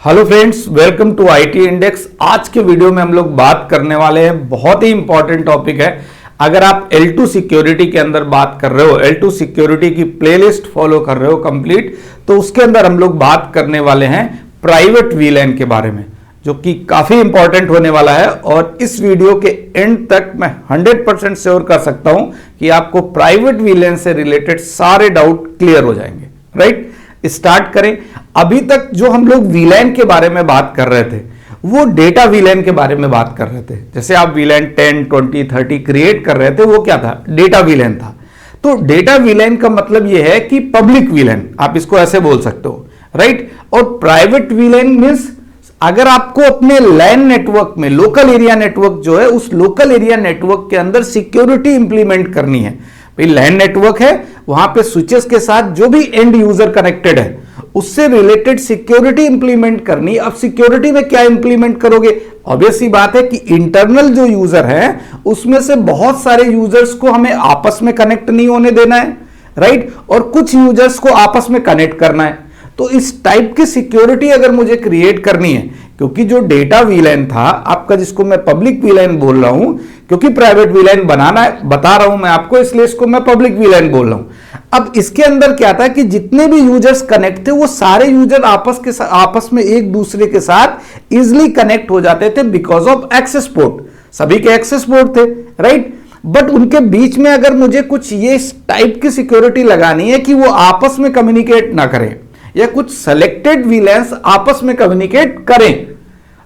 Hello friends, welcome to IT index. आज के video में हम लोग बात करने वाले हैं, बहुत ही इंपॉर्टेंट टॉपिक है। अगर आप L2 सिक्योरिटी के अंदर बात कर रहे हो, L2 सिक्योरिटी की प्लेलिस्ट फॉलो कर रहे हो कंप्लीट, तो उसके अंदर हम लोग बात करने वाले हैं प्राइवेट वीलैन के बारे में, जो कि काफी इंपॉर्टेंट होने वाला है। और इस वीडियो के एंड तक मैं 100% श्योर कर सकता हूं कि आपको प्राइवेट वीलैन से रिलेटेड सारे डाउट क्लियर हो जाएंगे। राइट, स्टार्ट करें। अभी तक जो हम लोग वीलैन के बारे में बात कर रहे थे वो डेटा वीलैन के बारे में बात कर रहे थे। जैसे आप वीलैन 10, 20, 30 क्रिएट कर रहे थे, वो क्या था? डेटा वीलैन था। तो डेटा वीलैन का मतलब यह है कि पब्लिक वीलैन, आप इसको ऐसे बोल सकते हो। राइट, और प्राइवेट वीलैन मींस अगर आपको अपने लैन नेटवर्क में, लोकल एरिया नेटवर्क जो है, उस लोकल एरिया नेटवर्क के अंदर सिक्योरिटी इंप्लीमेंट करनी है। भाई लैन नेटवर्क है, वहां पे स्विचेस के साथ जो भी एंड यूजर कनेक्टेड है उससे रिलेटेड सिक्योरिटी इंप्लीमेंट करनी। अब सिक्योरिटी में क्या इंप्लीमेंट करोगे? ऑब्वियस सी बात है कि इंटरनल जो यूजर है उसमें से बहुत सारे यूजर्स को हमें आपस में कनेक्ट नहीं होने देना है। राइट, और कुछ यूजर्स को आपस में कनेक्ट करना है। तो इस टाइप की सिक्योरिटी अगर मुझे क्रिएट करनी है, क्योंकि जो डेटा वीलैन था आपका, जिसको मैं पब्लिक वीलैन बोल रहा हूं, क्योंकि प्राइवेट वीलैन बनाना है, बता रहा हूं मैं आपको, इसलिए इसको मैं पब्लिक वीलैन बोल रहा हूं। अब इसके अंदर क्या था कि जितने भी यूजर्स कनेक्ट थे वो सारे यूजर आपस में एक दूसरे के साथ इजिली कनेक्ट हो जाते थे बिकॉज ऑफ एक्सेस पोर्ट। सभी के एक्सेस पोर्ट थे। राइट, बट उनके बीच में अगर मुझे कुछ ये टाइप की सिक्योरिटी लगानी है कि वो आपस में कम्युनिकेट ना करें या कुछ सेलेक्टेड वीलैन्स आपस में कम्युनिकेट करें,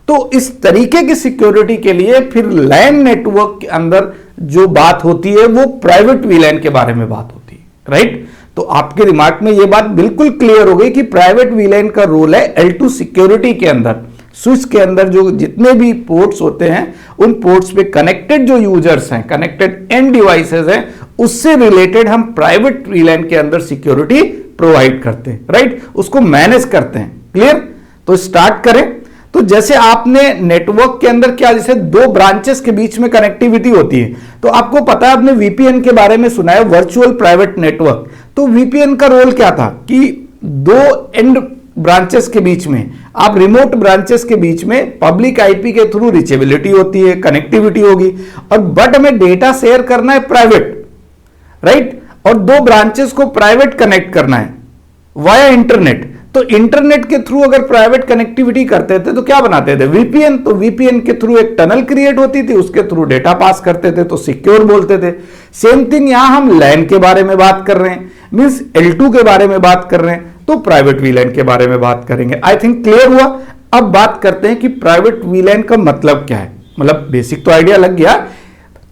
तो इस तरीके की सिक्योरिटी के लिए फिर लैन नेटवर्क के अंदर जो बात होती है वो प्राइवेट वीलैन के बारे में बात होती है। राइट, तो आपके दिमाग में यह बात बिल्कुल क्लियर हो गई कि प्राइवेट वीलैन का रोल है L2 सिक्योरिटी के अंदर, स्विच के अंदर जो जितने भी पोर्ट्स होते हैं उन पोर्ट्स पे कनेक्टेड जो यूजर्स हैं, कनेक्टेड एंड डिवाइसेस हैं, उससे रिलेटेड हम प्राइवेट वीलैन के अंदर सिक्योरिटी प्रोवाइड करते हैं। राइट, उसको मैनेज करते हैं। क्लियर? तो स्टार्ट करें। तो जैसे आपने नेटवर्क के अंदर क्या, जैसे दो ब्रांचेस के बीच में कनेक्टिविटी होती है, तो आपको पता है, आपने वीपीएन के बारे में सुना है, वर्चुअल प्राइवेट नेटवर्क। तो वीपीएन का रोल क्या था कि दो एंड ब्रांचेस के बीच में, आप रिमोट ब्रांचेस के बीच में पब्लिक आईपी के थ्रू रीचेबिलिटी होती है, कनेक्टिविटी होगी, और बट हमें डेटा शेयर करना है प्राइवेट। राइट, और दो ब्रांचेस को प्राइवेट कनेक्ट करना है वाया इंटरनेट। तो इंटरनेट के थ्रू अगर प्राइवेट कनेक्टिविटी करते थे तो क्या बनाते थे? वीपीएन। तो वीपीएन के थ्रू एक टनल क्रिएट होती थी, उसके थ्रू डेटा पास करते थे, तो सिक्योर बोलते थे। सेम थिंग यहां हम लैन के बारे में बात कर रहे हैं, मींस L2 के बारे में बात कर रहे हैं, तो प्राइवेट वीलैन के बारे में बात करेंगे। आई थिंक क्लियर हुआ। अब बात करते हैं कि प्राइवेट वीलैन का मतलब क्या है। मतलब बेसिक तो आइडिया लग गया।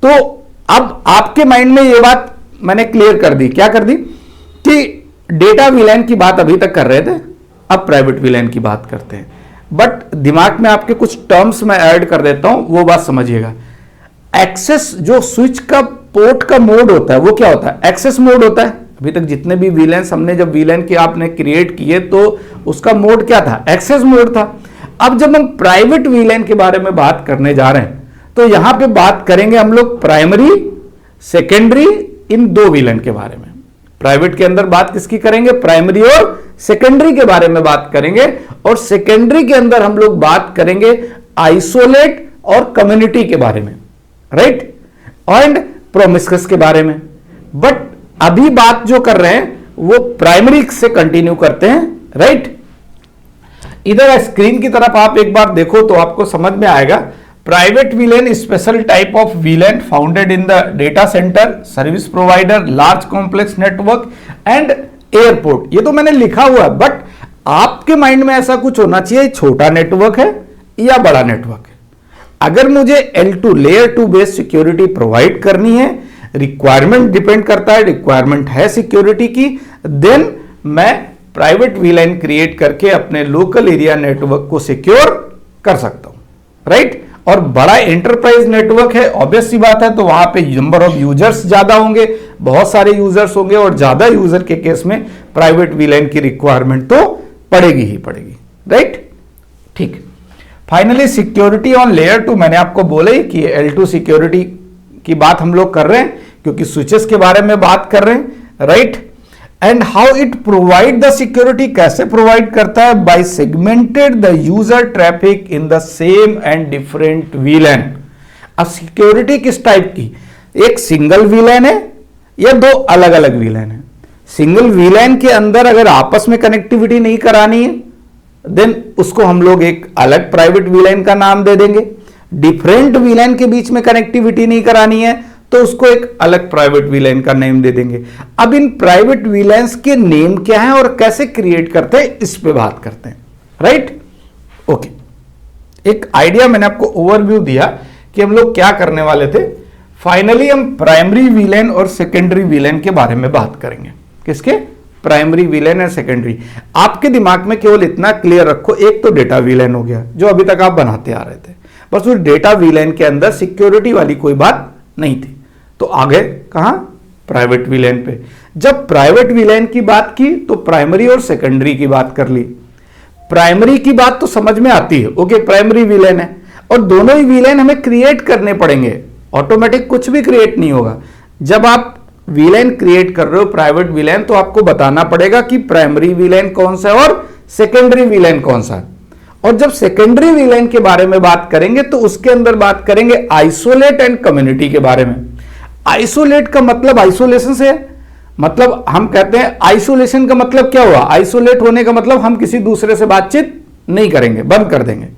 तो अब आपके माइंड में यह बात मैंने क्लियर कर दी। क्या कर दी? कि डेटा वीलैन की बात अभी तक कर रहे थे, अब प्राइवेट वीलैन की बात करते हैं। बट दिमाग में आपके कुछ टर्म्स मैं ऐड कर देता हूं, वो बात समझिएगा। एक्सेस, जो स्विच का पोर्ट का मोड होता है वो क्या होता है? एक्सेस मोड होता है। अभी तक जितने भी वीलैन हमने, जब वीलैन की आपने क्रिएट किए तो उसका मोड क्या था? एक्सेस मोड था। अब जब हम प्राइवेट वीलैन के बारे में बात करने जा रहे हैं तो यहां पे बात करेंगे हम लोग प्राइमरी, सेकेंडरी, इन दो वीलैन के बारे में। प्राइवेट के अंदर बात किसकी करेंगे? प्राइमरी और सेकेंडरी के बारे में बात करेंगे। और सेकेंडरी के अंदर हम लोग बात करेंगे आइसोलेट और कम्युनिटी के बारे में। राइट, एंड प्रोमिस्कस के बारे में। बट अभी बात जो कर रहे हैं वो प्राइमरी से कंटिन्यू करते हैं। राइट, इधर स्क्रीन की तरफ आप एक बार देखो तो आपको समझ में आएगा। Private वीलैन, special type of वीलैन founded in the data centre, service provider, large complex network and airport. ये तो मैंने लिखा हुआ है, बट आपके माइंड में ऐसा कुछ होना चाहिए, छोटा नेटवर्क है या बड़ा नेटवर्क है। अगर मुझे L2 layer 2 based security provide करनी है, रिक्वायरमेंट डिपेंड करता है, रिक्वायरमेंट है सिक्योरिटी की, देन मैं प्राइवेट वीलैन क्रिएट करके अपने लोकल एरिया नेटवर्क को सिक्योर कर सकता हूं। राइट, और बड़ा एंटरप्राइज नेटवर्क है, ऑब्वियस सी बात है, तो वहां पे नंबर ऑफ यूजर्स ज्यादा होंगे, बहुत सारे यूजर्स होंगे, और ज्यादा यूजर के केस में प्राइवेट वीलैन की रिक्वायरमेंट तो पड़ेगी ही पड़ेगी। राइट, ठीक। फाइनली सिक्योरिटी ऑन लेयर 2, मैंने आपको बोला ही कि L2 सिक्योरिटी की बात हम लोग कर रहे हैं क्योंकि स्विचेस के बारे में बात कर रहे हैं। Right, and how it provide the security, कैसे प्रोवाइड करता है, by segmented the user traffic in the same and different VLAN. अब सिक्योरिटी किस टाइप की, एक सिंगल वीलैन है या दो अलग अलग वीलैन है। सिंगल वीलैन के अंदर अगर आपस में कनेक्टिविटी नहीं करानी है देन उसको हम लोग एक अलग प्राइवेट वीलैन का नाम दे देंगे। डिफरेंट वीलैन के बीच में कनेक्टिविटी नहीं करानी है तो उसको एक अलग प्राइवेट वीलैन का नेम दे देंगे। अब इन प्राइवेट वीलैंस के नेम क्या है और कैसे क्रिएट करते हैं इस पे बात करते हैं, राइट। ओके, एक आइडिया मैंने आपको ओवरव्यू दिया कि हम लोग क्या करने वाले थे। फाइनली हम प्राइमरी वीलैन और सेकेंडरी वीलैन के बारे में बात करेंगे। किसके, प्राइमरी वीलैन और सेकेंडरी। आपके दिमाग में केवल इतना क्लियर रखो, एक तो डेटा वीलैन हो गया जो अभी तक आप बनाते आ रहे थे, बस उस डेटा वीलैन के अंदर सिक्योरिटी वाली कोई बात नहीं थी। तो आगे कहां, प्राइवेट वीलैन पे। जब प्राइवेट वीलैन की बात की तो प्राइमरी और सेकेंडरी की बात कर ली। प्राइमरी की बात तो समझ में आती है, ओके प्राइमरी वीलैन है और दोनों ही वीलैन हमें क्रिएट करने पड़ेंगे, ऑटोमेटिक कुछ भी क्रिएट नहीं होगा। जब आप वीलैन क्रिएट कर रहे हो प्राइवेट वीलैन तो आपको बताना पड़ेगा कि प्राइमरी वीलैन कौन सा है और सेकेंडरी वीलैन कौन सा है। और जब सेकेंडरी वीलैन के बारे में बात करेंगे तो उसके अंदर बात करेंगे आइसोलेट एंड कम्युनिटी के बारे में। आइसोलेट का मतलब आइसोलेशन से है, मतलब हम कहते हैं आइसोलेशन का मतलब क्या हुआ, आइसोलेट होने का मतलब हम किसी दूसरे से बातचीत नहीं करेंगे, बंद कर देंगे।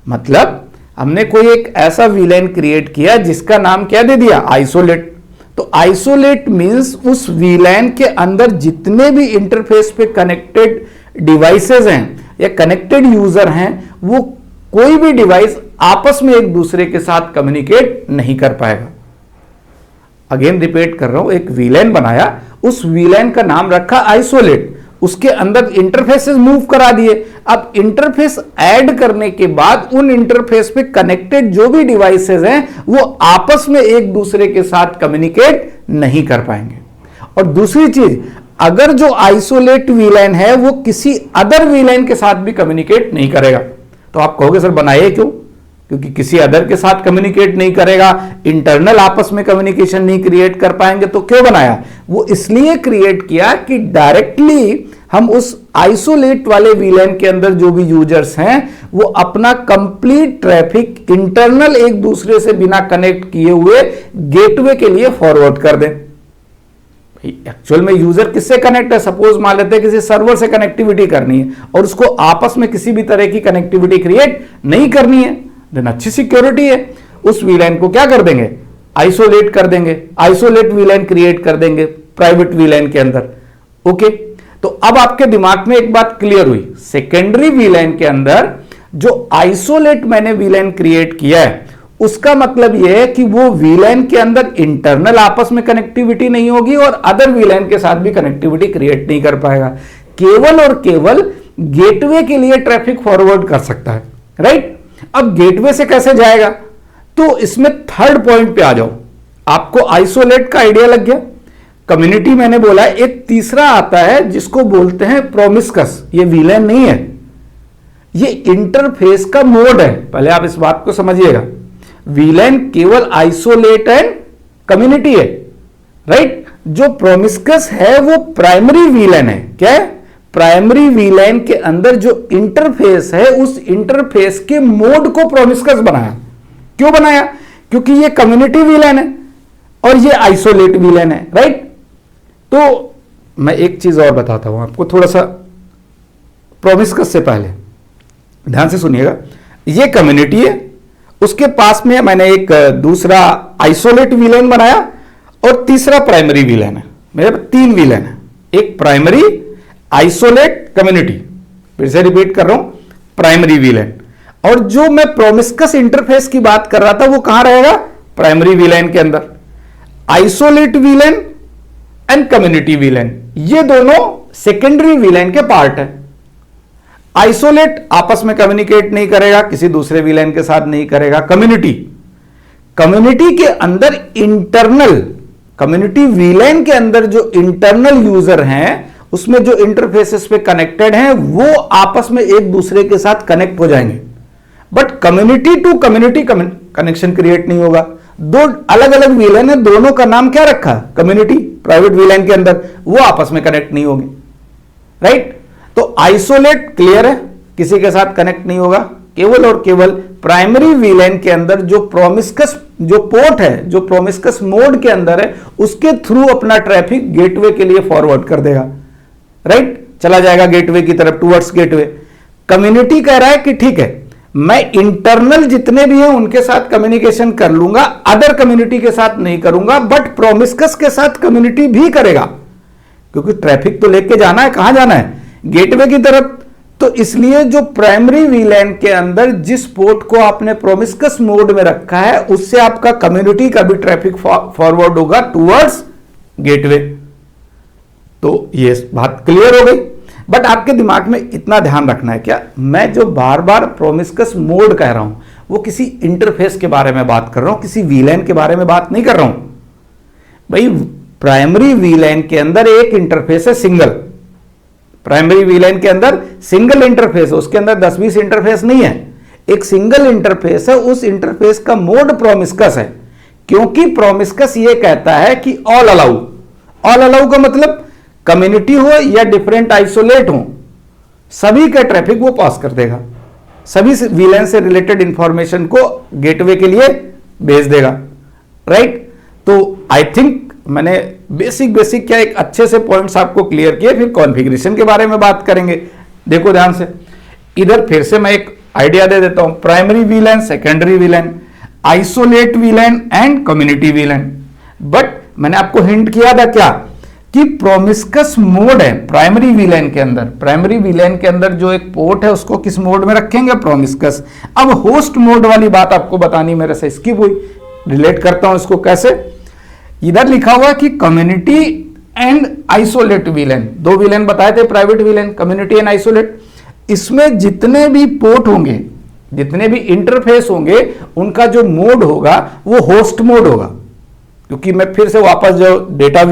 मतलब हमने कोई एक ऐसा वीलैन क्रिएट किया जिसका नाम क्या दे दिया, आइसोलेट। तो आइसोलेट मींस उस वीलैन के अंदर जितने भी इंटरफेस पे कनेक्टेड डिवाइसेस हैं या कनेक्टेड यूजर हैं वो कोई भी डिवाइस आपस में एक दूसरे के साथ कम्युनिकेट नहीं कर पाएगा। अगेन रिपीट कर रहा हूं, एक वीलैन बनाया, उस वीलैन का नाम रखा आइसोलेट, उसके अंदर इंटरफेसेस मूव करा दिए। अब इंटरफेस ऐड करने के बाद उन इंटरफेस पे कनेक्टेड जो भी डिवाइसेस हैं वो आपस में एक दूसरे के साथ कम्युनिकेट नहीं कर पाएंगे। और दूसरी चीज, अगर जो आइसोलेट वीलैन है वो किसी अदर वीलैन के साथ भी कम्युनिकेट नहीं करेगा। तो आप कहोगे सर बनाए क्यों, क्योंकि किसी अदर के साथ कम्युनिकेट नहीं करेगा, इंटरनल आपस में कम्युनिकेशन नहीं क्रिएट कर पाएंगे, तो क्यों बनाया, वो इसलिए क्रिएट किया कि डायरेक्टली हम उस आइसोलेट वाले वीलैन के अंदर जो भी यूजर्स हैं वो अपना कंप्लीट ट्रैफिक इंटरनल एक दूसरे से बिना कनेक्ट किए हुए गेटवे के लिए फॉरवर्ड कर दें। एक्चुअल में यूजर किससे कनेक्ट है, सपोज मान लेते हैं किसी सर्वर से कनेक्टिविटी करनी है और उसको आपस में किसी भी तरह की कनेक्टिविटी क्रिएट नहीं करनी है, देन अच्छी सिक्योरिटी है। उस वीलैन को क्या कर देंगे, आइसोलेट कर देंगे, आइसोलेट वीलैन क्रिएट कर देंगे प्राइवेट वीलैन के अंदर। ओके, तो अब आपके दिमाग में एक बात क्लियर हुई, सेकेंडरी वीलैन के अंदर जो आइसोलेट मैंने वीलैन क्रिएट किया है उसका मतलब यह है कि वो वीलैन के अंदर इंटरनल आपस में कनेक्टिविटी नहीं होगी और अदर वीलैन के साथ भी कनेक्टिविटी क्रिएट नहीं कर पाएगा, केवल और केवल गेटवे के लिए ट्रैफिक फॉरवर्ड कर सकता है, राइट। अब गेटवे से कैसे जाएगा, तो इसमें थर्ड पॉइंट पे आ जाओ। आपको आइसोलेट का आइडिया लग गया, कम्युनिटी मैंने बोला, एक तीसरा आता है जिसको बोलते हैं प्रोमिस्कस। ये वीलैन नहीं है, ये इंटरफेस का मोड है। पहले आप इस बात को समझिएगा, वीलैन केवल आइसोलेट एंड कम्युनिटी है, राइट। जो प्रोमिस्कस है वो प्राइमरी वीलैन है। क्या है, प्राइमरी वीलैन के अंदर जो इंटरफेस है उस इंटरफेस के मोड को प्रोमिस्कस बनाया। क्यों बनाया, क्योंकि ये कम्युनिटी वीलैन है और ये आइसोलेट वीलैन है, राइट। तो मैं एक चीज और बताता हूं आपको थोड़ा सा प्रोमिस्कस से पहले, ध्यान से सुनिएगा। ये कम्युनिटी है, उसके पास में मैंने एक दूसरा आइसोलेट वीलैन बनाया और तीसरा प्राइमरी वीलैन है। मेरे पास तीन वीलैन है, एक प्राइमरी, आइसोलेट, कम्युनिटी। फिर से रिपीट कर रहा हूं, प्राइमरी वीलैन। और जो मैं प्रोमिस्कस इंटरफेस की बात कर रहा था वो कहां रहेगा, प्राइमरी वीलैन के अंदर। आइसोलेट वीलैन एंड कम्युनिटी वीलैन, ये दोनों सेकेंडरी वीलैन के पार्ट है। आइसोलेट आपस में कम्युनिकेट नहीं करेगा, किसी दूसरे वीलैन के साथ नहीं करेगा। कम्युनिटी के अंदर इंटरनल, कम्युनिटी वीलैन के अंदर जो इंटरनल यूजर हैं उसमें जो इंटरफेसेस पे कनेक्टेड हैं वो आपस में एक दूसरे के साथ कनेक्ट हो जाएंगे, but community to community connection create नहीं होगा। दो अलग अलग वीलैन है, दोनों का नाम क्या रखा, कम्युनिटी। प्राइवेट वीलैन के अंदर, वो आपस में कनेक्ट नहीं होगी, राइट। तो आइसोलेट क्लियर है, किसी के साथ कनेक्ट नहीं होगा, केवल और केवल प्राइमरी वीलैन के अंदर जो प्रोमिस्कस जो पोर्ट है, जो प्रोमिस्कस मोड के अंदर है, उसके थ्रू अपना ट्रैफिक गेटवे के लिए फॉरवर्ड कर देगा, राइट, चला जाएगा गेटवे की तरफ, टुवर्ड्स गेटवे। कम्युनिटी कह रहा है कि ठीक है, मैं इंटरनल जितने भी हैं उनके साथ कम्युनिकेशन कर लूंगा, अदर कम्युनिटी के साथ नहीं करूंगा, बट प्रोमिस्कस के साथ कम्युनिटी भी करेगा, क्योंकि ट्रैफिक तो लेके जाना है, कहां जाना है, गेटवे की तरफ। तो इसलिए जो प्राइमरी वीलैन के अंदर जिस पोर्ट को आपने प्रोमिस्कस मोड में रखा है, उससे आपका कम्युनिटी का भी ट्रैफिक फॉरवर्ड होगा टुवर्ड्स गेटवे। तो ये बात क्लियर हो गई। बट आपके दिमाग में इतना ध्यान रखना है क्या, मैं जो बार बार प्रोमिस्कस मोड कह रहा हूं वो किसी इंटरफेस के बारे में बात कर रहा हूं, किसी वीलैन के बारे में बात नहीं कर रहा हूं। भाई प्राइमरी वीलैन के अंदर एक इंटरफेस है सिंगल, प्राइमरी वीलैन के अंदर सिंगल इंटरफेस है, उसके अंदर 10-20 इंटरफेस नहीं है, एक सिंगल इंटरफेस है। उस इंटरफेस का मोड प्रोमिस्कस है, क्योंकि प्रोमिस्कस ये कहता है कि ऑल अलाउ। ऑल अलाउ का मतलब कम्युनिटी हो या डिफरेंट आइसोलेट हो, सभी का ट्रैफिक वो पास कर देगा, सभी वीलैन से रिलेटेड इंफॉर्मेशन को गेटवे के लिए भेज देगा, राइट। तो आई थिंक मैंने बेसिक क्या एक अच्छे से पॉइंट्स आपको क्लियर किए, फिर कॉन्फ़िगरेशन के बारे में बात करेंगे। देखो ध्यान से, इधर फिर से मैं एक आइडिया दे देता हूं, primary वीलैन, secondary वीलैन, isolate वीलैन and community वीलैन। But मैंने आपको हिंट किया था क्या कि प्रोमिस्कस मोड है प्राइमरी वीलैन के अंदर, प्राइमरी वीलैन के अंदर जो एक पोर्ट है उसको किस मोड में रखेंगे, प्रोमिस्कस। अब होस्ट मोड वाली बात आपको बतानी मेरे से स्किप हुई, रिलेट करता हूं इसको कैसे। इधर लिखा हुआ है कि कम्युनिटी एंड आइसोलेट वीलैन, दो वीलैन बताए थे, प्राइवेट वीलैन, कम्युनिटी एंड आइसोलेट। इसमें जितने भी पोर्ट होंगे, जितने भी इंटरफेस होंगे, उनका जो मोड होगा वो होस्ट मोड होगा। क्योंकि मैं फिर से वापस जो डेटा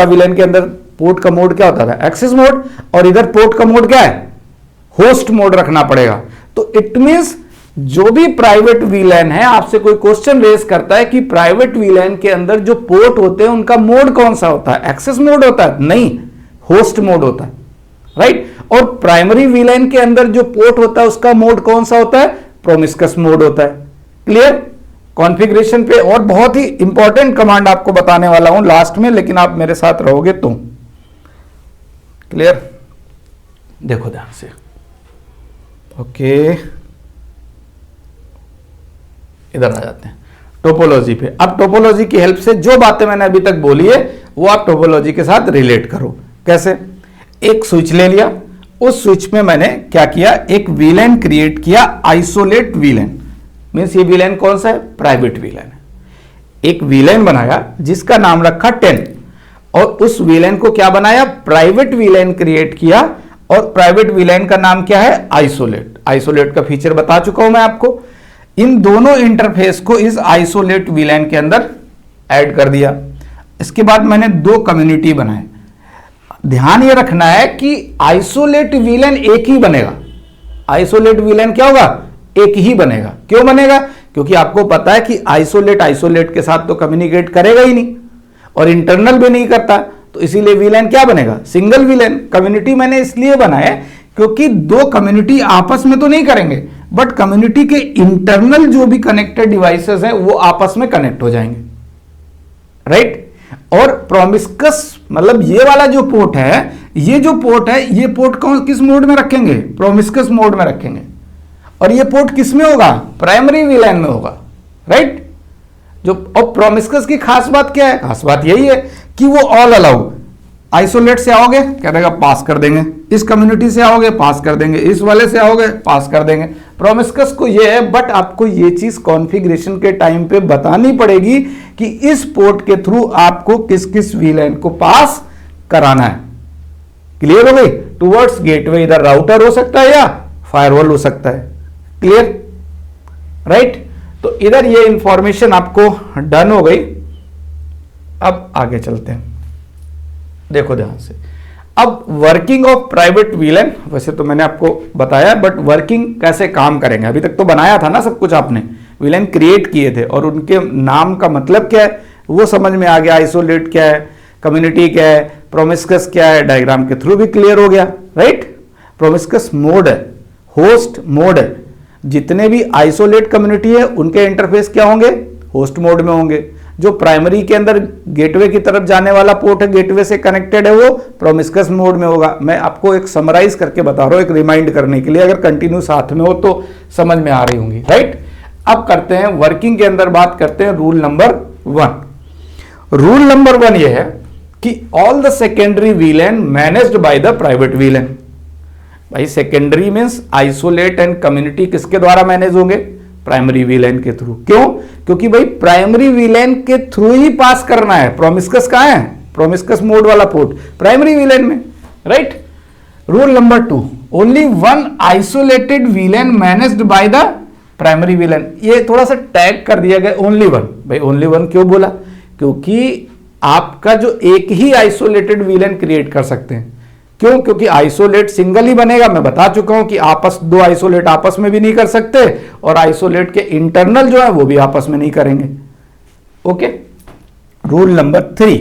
वीलैन के अंदर पोर्ट का मोड क्या होता था, एक्सेस मोड, और इधर पोर्ट का मोड क्या है, होस्ट मोड रखना पड़ेगा। तो इट मींस जो भी प्राइवेट वीलैन है, आपसे कोई क्वेश्चन रेज करता है कि प्राइवेट वीलैन के अंदर जो पोर्ट होते हैं उनका मोड कौन सा होता है, एक्सेस मोड होता है, नहीं, होस्ट मोड होता है, राइट। और प्राइमरी वीलैन के अंदर जो पोर्ट होता है उसका मोड कौन सा होता है, प्रोमिस्कस मोड होता है। क्लियर। कॉन्फ़िगरेशन पे और बहुत ही इंपॉर्टेंट कमांड आपको बताने वाला हूं लास्ट में, लेकिन आप मेरे साथ रहोगे तो। क्लियर, देखो ध्यान से, ओके, इधर आ जाते हैं टोपोलॉजी पे। अब टोपोलॉजी की हेल्प से जो बातें मैंने अभी तक बोली है वो आप टोपोलॉजी के साथ रिलेट करो। कैसे, एक स्विच ले लिया, उस स्विच में मैंने क्या किया, एक वीलैन क्रिएट किया, आइसोलेट वीलैन। मींस ये वीलैन कौन सा है, प्राइवेट वीलैन है। एक वीलैन बनाया जिसका नाम रखा 10, और उस वीलैन को क्या बनाया, प्राइवेट वीलैन क्रिएट किया, और प्राइवेट वीलैन का नाम क्या है, आइसोलेट। आइसोलेट का फीचर बता चुका हूं मैं आपको। इन दोनों इंटरफेस को इस आइसोलेट वीलैन के अंदर ऐड कर दिया। इसके बाद मैंने दो कम्युनिटी बनाए। ध्यान ये रखना है कि आइसोलेट वीलैन एक ही बनेगा, आइसोलेट वीलैन क्या होगा, एक ही बनेगा। क्यों बनेगा, क्योंकि आपको पता है कि आइसोलेट के साथ तो कम्युनिकेट करेगा ही नहीं, और इंटरनल भी नहीं करता, तो इसीलिए वीलैन क्या बनेगा, सिंगल वीलैन। कम्युनिटी मैंने इसलिए बनाया क्योंकि दो कम्युनिटी आपस में तो नहीं करेंगे, बट कम्युनिटी के इंटरनल जो भी कनेक्टेड डिवाइसेस हैं वो आपस में कनेक्ट हो जाएंगे, राइट। और प्रोमिस्कस मतलब ये वाला जो पोर्ट है, ये जो पोर्ट है, ये पोर्ट कौन किस मोड में रखेंगे, प्रोमिस्कस मोड में रखेंगे। और ये पोर्ट किस में होगा, प्राइमरी वीलैन में होगा, राइट। जो और प्रोमिस्कस की खास बात क्या है, खास बात यही है कि वो ऑल अलाउ। आइसोलेट से आओगे कह देगा पास कर देंगे, इस कम्युनिटी से आओगे पास कर देंगे, इस वाले से आओगे पास कर देंगे। प्रोमिस्कस को ये है, बट आपको ये चीज कॉन्फ़िगरेशन के टाइम पे बतानी पड़ेगी कि इस पोर्ट के थ्रू आपको किस किस वीलैन को पास कराना है। क्लियर हो गई। टुवर्ड्स गेटवे इधर राउटर हो सकता है या फायरवॉल हो सकता है। Clear, right. तो इधर ये इंफॉर्मेशन आपको डन हो गई। अब आगे चलते हैं, देखो ध्यान से। अब वर्किंग ऑफ प्राइवेट वीलैन, वैसे तो मैंने आपको बताया, बट वर्किंग कैसे काम करेंगे, अभी तक तो बनाया था ना सब कुछ, आपने वीलैन क्रिएट किए थे और उनके नाम का मतलब क्या है वो समझ में आ गया, आइसोलेट क्या है, कम्युनिटी क्या है, प्रोमिस्कस क्या है, डायग्राम के थ्रू भी क्लियर हो गया, राइट। प्रोमिस्कस मोड है, होस्ट मोड है, जितने भी आइसोलेट कम्युनिटी है उनके इंटरफेस क्या होंगे, होस्ट मोड में होंगे। जो प्राइमरी के अंदर गेटवे की तरफ जाने वाला पोर्ट है, गेटवे से कनेक्टेड है, वो प्रोमिस्कस मोड में होगा। मैं आपको एक समराइज करके बता रहा हूं, एक रिमाइंड करने के लिए, अगर कंटिन्यू साथ में हो तो समझ में आ रही होंगी, राइट। अब करते हैं वर्किंग के अंदर बात करते हैं रूल नंबर 1। रूल नंबर 1 ये है कि all the secondary VLAN managed by the private VLAN. भाई secondary means isolate and community किसके द्वारा मैनेज होंगे, प्राइमरी वीलैन के थ्रू। क्यों, क्योंकि भाई प्राइमरी वीलैन के थ्रू ही पास करना है। प्रोमिस्कस कहां है, प्रोमिस्कस मोड वाला पोर्ट प्राइमरी वीलैन में, right. Rule number 2, only one isolated वीलैन managed by the primary वीलैन। ये थोड़ा सा टैग कर दिया गया ओनली वन। भाई ओनली वन क्यों बोला, क्योंकि आपका जो एक ही आइसोलेटेड वीलैन क्रिएट कर सकते हैं। क्यों, क्योंकि आइसोलेट सिंगल ही बनेगा। मैं बता चुका हूं कि दो आइसोलेट आपस में भी नहीं कर सकते, और आइसोलेट के इंटरनल जो है वो भी आपस में नहीं करेंगे। Okay. Rule number 3,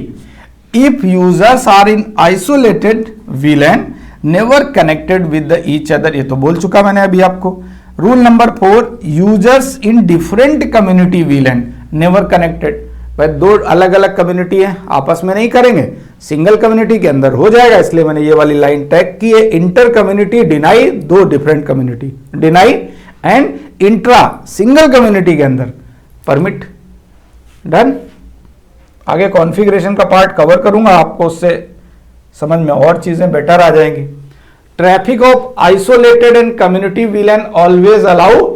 if users are in isolated VLAN never connected with the each other, ये तो बोल चुका मैंने अभी आपको। Rule number 4, users in different community VLAN never connected. भाई दो अलग अलग कम्युनिटी है, आपस में नहीं करेंगे, सिंगल कम्युनिटी के अंदर हो जाएगा, इसलिए मैंने ये वाली लाइन टैग की है। इंटर कम्युनिटी डिनाई, दो different community deny, and intra single community के अंदर परमिट। डन। आगे कॉन्फ़िगरेशन का पार्ट कवर करूंगा, आपको उससे समझ में और चीजें बेटर आ जाएंगी। Traffic of isolated and community VLAN always allow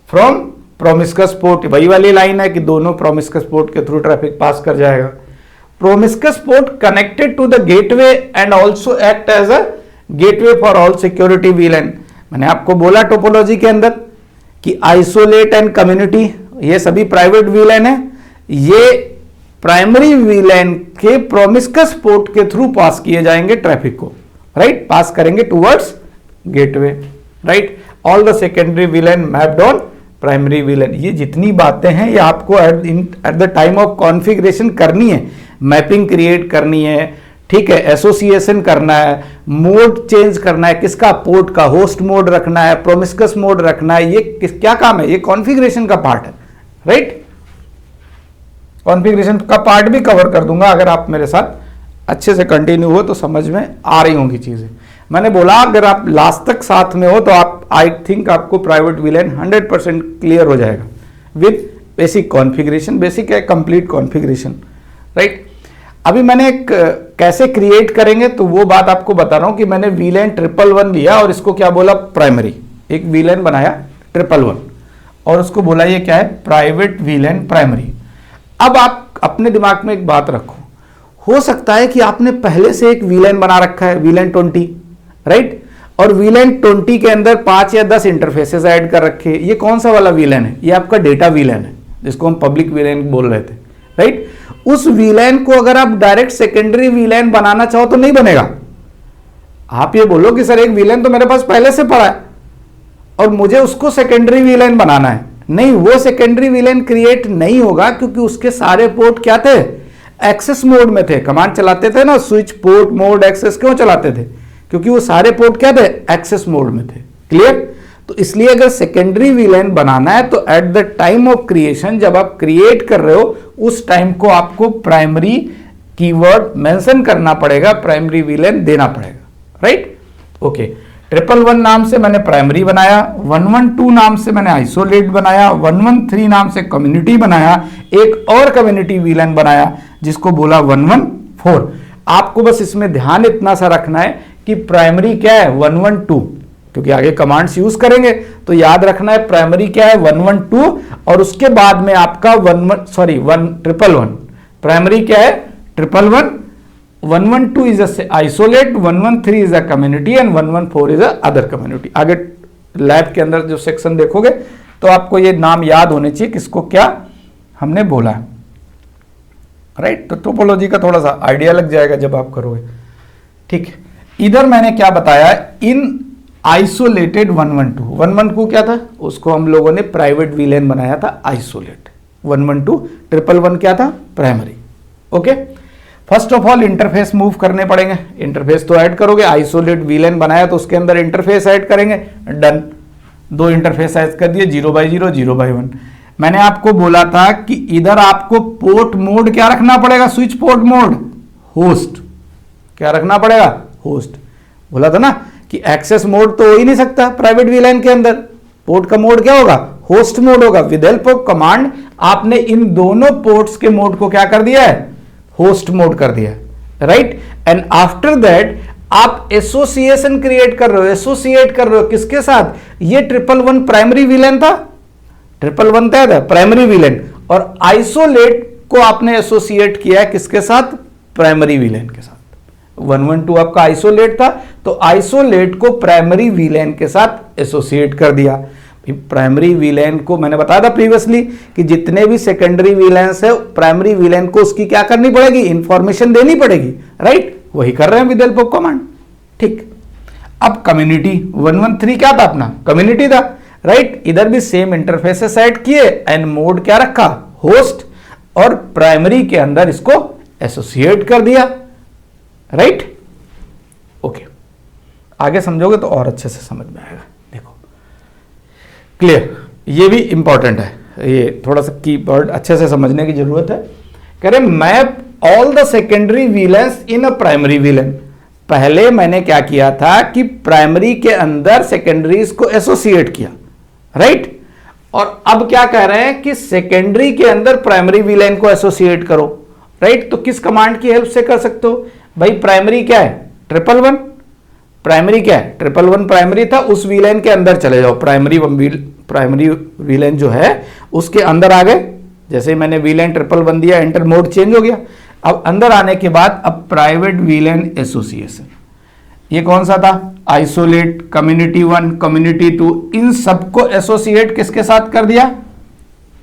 from promiscuous port. वही वाली लाइन है कि दोनों प्रोमिस्कस पोर्ट के थ्रू ट्रैफिक पास कर जाएगा। Promiscuous port connected to the gateway and also act as a gateway for all security VLAN. मैंने आपको बोला टोपोलॉजी के अंदर कि आइसोलेट एंड कम्युनिटी ये सभी प्राइवेट वीलैन है, ये प्राइमरी वीलैन के प्रोमिस्कस पोर्ट के थ्रू पास किए जाएंगे ट्रैफिक को, राइट, पास करेंगे towards gateway, right. All the secondary वीलैन mapped on primary वीलैन। ये जितनी बातें हैं ये आपको at the time of configuration करनी है, मैपिंग क्रिएट करनी है, ठीक है, एसोसिएशन करना है, मोड चेंज करना है, किसका, पोर्ट का, होस्ट मोड रखना है, प्रोमिस्कस मोड रखना है, ये क्या काम है, ये कॉन्फ़िगरेशन का पार्ट है, राइट। कॉन्फ़िगरेशन का पार्ट भी कवर कर दूंगा, अगर आप मेरे साथ अच्छे से कंटिन्यू हो तो समझ में आ रही होंगी चीजें। मैंने बोला अगर आप लास्ट तक साथ में हो तो आप आई थिंक आपको प्राइवेट वीलैन 100% क्लियर हो जाएगा विद बेसिक कॉन्फ़िगरेशन। बेसिक है कंप्लीट कॉन्फ़िगरेशन, राइट। अभी मैंने एक कैसे क्रिएट करेंगे तो वो बात आपको बता रहा हूं कि मैंने वीलैन 111 लिया और इसको क्या बोला, प्राइमरी। एक वीलैन बनाया 111 और उसको बोला ये क्या है, प्राइवेट वीलैन प्राइमरी। अब आप अपने दिमाग में एक बात रखो, हो सकता है कि आपने पहले से एक वीलैन बना रखा है, वीलैन 20, राइट, और वीलैन 20 के अंदर 5 या 10 इंटरफेसेस ऐड कर रखे। ये कौन सा वाला वीलैन है, ये आपका डेटा वीलैन है, जिसको हम पब्लिक वीलैन बोल रहे थे, राइट। उस वीलैन को अगर आप डायरेक्ट सेकेंडरी वीलैन बनाना चाहो तो नहीं बनेगा। आप ये बोलो कि सर एक वीलैन तो मेरे पास पहले से पड़ा है और मुझे उसको सेकेंडरी वीलैन बनाना है, नहीं, वो सेकेंडरी वीलैन क्रिएट नहीं होगा, क्योंकि उसके सारे पोर्ट क्या थे, एक्सेस मोड में थे। कमांड चलाते थे ना, स्विच, पोर्ट, मोड, एक्सेस, क्यों चलाते थे, क्योंकि वो सारे पोर्ट क्या थे, एक्सेस मोड में थे। क्लियर। तो इसलिए अगर सेकेंडरी वीलैन बनाना है तो at the time of creation, जब आप क्रिएट कर रहे हो उस टाइम को आपको प्राइमरी कीवर्ड मेंशन करना पड़ेगा, प्राइमरी वीलैन देना पड़ेगा, राइट। ओके। 111 नाम से मैंने प्राइमरी बनाया, 112 नाम से मैंने आइसोलेट बनाया, 113 नाम से कम्युनिटी बनाया, एक और कम्युनिटी वीलैन बनाया जिसको बोला 114। आपको बस इसमें ध्यान इतना सा रखना है कि प्राइमरी क्या है, 112, क्योंकि आगे कमांड्स यूज करेंगे तो याद रखना है प्राइमरी क्या है, 112, और उसके बाद में आपका 111 प्राइमरी क्या है, 111, 112 is a isolate, 113 is a community and 114 is a other community. आगे लैब के अंदर जो सेक्शन देखोगे तो आपको ये नाम याद होने चाहिए किसको क्या हमने बोला है, राइट। तो टोपोलॉजी का थोड़ा सा आइडिया लग जाएगा जब आप करोगे, ठीक है। इधर मैंने क्या बताया, इन आइसोलेटेड 112 क्या था, उसको हम लोगों ने प्राइवेट वीलैन बनाया था आइसोलेट। 112 111 क्या था, primary. Okay. First of all interface move करने पड़ेंगे, इंटरफेस तो ऐड करोगे, आइसोलेट वीलैन बनाया तो उसके अंदर इंटरफेस ऐड करेंगे, डन। 2 इंटरफेस ऐड कर दिए, 0/0, 0/1। मैंने आपको बोला था कि इधर आपको पोर्ट मोड क्या रखना पड़ेगा, स्विच पोर्ट मोड होस्ट, क्या रखना पड़ेगा, होस्ट। बोला था ना कि एक्सेस मोड तो हो ही नहीं सकता प्राइवेट वीलैन के अंदर, पोर्ट का मोड क्या होगा, होस्ट मोड होगा। विद हेल्प ऑफ कमांड आपने इन दोनों पोर्ट्स के मोड को क्या कर दिया है, होस्ट मोड कर दिया, राइट। एंड आफ्टर दैट आप एसोसिएशन क्रिएट कर रहे हो, एसोसिएट कर रहे हो किसके साथ, ये 111 प्राइमरी वीलैन था, 111 था प्राइमरी वीलैन, और आइसोलेट को आपने एसोसिएट किया है किसके साथ, प्राइमरी वीलैन के साथ। 112 आपका आइसोलेट था, तो आइसोलेट को प्राइमरी वीलैन के साथ एसोसिएट कर दिया। प्राइमरी वीलैन को मैंने बताया था प्रीवियसली कि जितने भी सेकेंडरी वीलैंस है, प्राइमरी वीलैन को उसकी क्या करनी पड़ेगी, इंफॉर्मेशन देनी पड़ेगी, राइट। वही कर रहे हैं विद हेल्प ऑफ कमांड, ठीक। अब कम्युनिटी 113 क्या था अपना, कम्युनिटी था, राइट। इधर भी सेम इंटरफेसेस ऐड किए एंड मोड क्या रखा, होस्ट, और प्राइमरी के अंदर इसको एसोसिएट कर दिया, राइट। ओके, आगे समझोगे तो और अच्छे से समझ में आएगा। देखो क्लियर, ये भी इंपॉर्टेंट है, ये थोड़ा सा कीवर्ड अच्छे से समझने की जरूरत है। कह रहे map all the secondary वीलैंस in a primary वीलैन। पहले मैंने क्या किया था कि प्राइमरी के अंदर सेकेंडरीज को एसोसिएट किया, राइट। और अब क्या कह रहे हैं कि सेकेंडरी के अंदर प्राइमरी वीलैन को एसोसिएट करो, राइट। तो किस कमांड की हेल्प से कर सकते हो भाई, प्राइमरी क्या है, 111, प्राइमरी क्या है, 111 प्राइमरी था, उस वीलैन के अंदर चले जाओ, प्राइमरी वीलैन जो है उसके अंदर आ गए। जैसे ही मैंने वीलैन 111 दिया, एंटर मोड चेंज हो गया। अब अंदर आने के बाद अब प्राइवेट वीलैन एसोसिएशन, ये कौन सा था, आइसोलेट, कम्युनिटी 1, कम्युनिटी 2, इन सबको एसोसिएट किसके साथ कर दिया,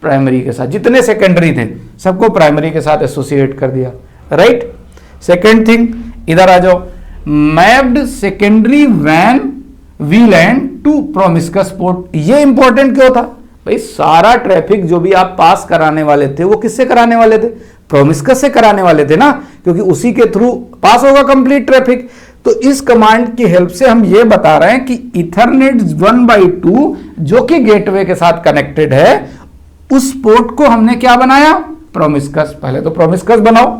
प्राइमरी के साथ। जितने सेकेंडरी थे सबको प्राइमरी के साथ एसोसिएट कर दिया, राइट। सेकेंड थिंग, इधर आ जाओ, mapped secondary VLAN VLAN to promiscuous port. ये इंपॉर्टेंट क्यों था भाई, सारा ट्रैफिक जो भी आप पास कराने वाले थे वो किससे कराने वाले थे, प्रोमिस्कस से कराने वाले थे ना, क्योंकि उसी के थ्रू पास होगा कंप्लीट ट्रैफिक। तो इस कमांड की हेल्प से हम ये बता रहे हैं कि इथरनेट 1/2 जो कि गेटवे के साथ कनेक्टेड है, उस पोर्ट को हमने क्या बनाया, प्रोमिस्कस। पहले तो प्रोमिस्कस बनाओ,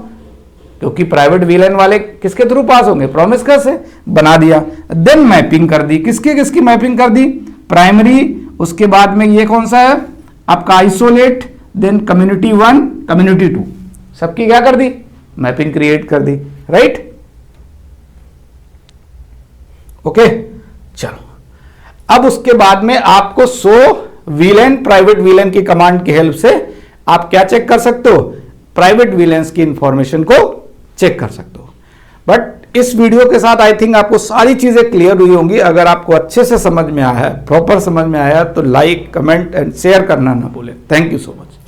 क्योंकि प्राइवेट वीलैन वाले किसके थ्रू पास होंगे, प्रोमिस्कस से, बना दिया। देन मैपिंग कर दी, किसकी किसकी मैपिंग कर दी, प्राइमरी, उसके बाद में ये कौन सा है आपका आइसोलेट, देन कम्युनिटी 1, कम्युनिटी 2, सबकी क्या कर दी, मैपिंग क्रिएट कर दी, राइट। ओके, चलो अब उसके बाद में आपको 100 वीलैन, प्राइवेट वीलैन की कमांड की हेल्प से आप क्या चेक कर सकते हो, प्राइवेट वीलैंस की इंफॉर्मेशन को चेक कर सकते हो। बट इस वीडियो के साथ आई थिंक आपको सारी चीजें क्लियर हुई होंगी। अगर आपको अच्छे से समझ में आया है, प्रॉपर समझ में आया, तो लाइक, कमेंट एंड शेयर करना ना भूलें। Thank you so much.